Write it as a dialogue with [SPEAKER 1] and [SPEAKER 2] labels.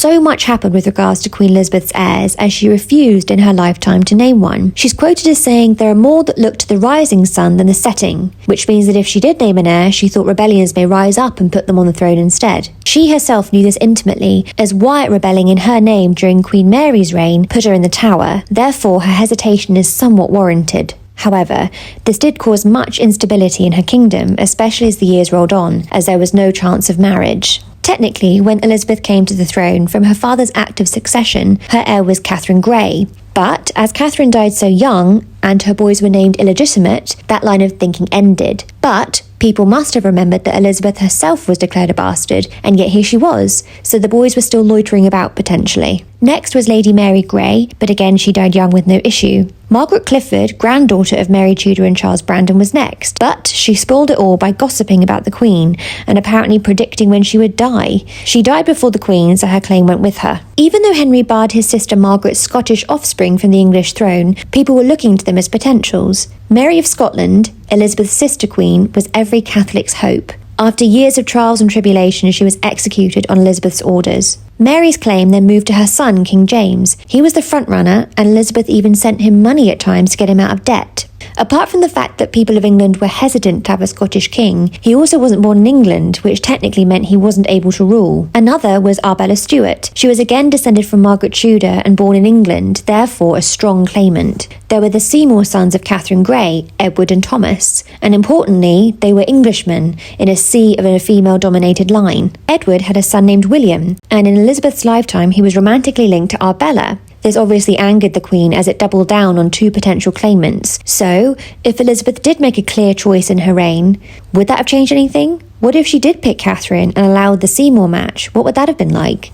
[SPEAKER 1] So much happened with regards to Queen Elizabeth's heirs as she refused in her lifetime to name one. She's quoted as saying there are more that look to the rising sun than the setting, which means that if she did name an heir, she thought rebellions may rise up and put them on the throne instead. She herself knew this intimately, as Wyatt rebelling in her name during Queen Mary's reign put her in the Tower. Therefore, her hesitation is somewhat warranted. However, this did cause much instability in her kingdom, especially as the years rolled on, as there was no chance of marriage. Technically, when Elizabeth came to the throne from her father's act of succession, her heir was Catherine Grey. But as Catherine died so young, and her boys were named illegitimate, that line of thinking ended. But people must have remembered that Elizabeth herself was declared a bastard, and yet here she was, so the boys were still loitering about potentially. Next was Lady Mary Grey, but again she died young with no issue. Margaret Clifford, granddaughter of Mary Tudor and Charles Brandon, was next, but she spoiled it all by gossiping about the Queen, and apparently predicting when she would die. She died before the Queen, so her claim went with her. Even though Henry barred his sister Margaret's Scottish offspring from the English throne, people were looking to them as potentials. Mary of Scotland, Elizabeth's sister queen, was every Catholic's hope. After years of trials and tribulations, she was executed on Elizabeth's orders. Mary's claim then moved to her son, King James. He was the frontrunner, and Elizabeth even sent him money at times to get him out of debt. Apart from the fact that people of England were hesitant to have a Scottish king, he also wasn't born in England, which technically meant he wasn't able to rule. Another was Arbella Stuart. She was again descended from Margaret Tudor and born in England, therefore a strong claimant. There were the Seymour sons of Catherine Grey, Edward and Thomas, and importantly, they were Englishmen in a sea of a female-dominated line. Edward had a son named William, and in Elizabeth's lifetime he was romantically linked to Arbella. This obviously angered the Queen as it doubled down on two potential claimants. So, if Elizabeth did make a clear choice in her reign, would that have changed anything? What if she did pick Catherine and allowed the Seymour match? What would that have been like?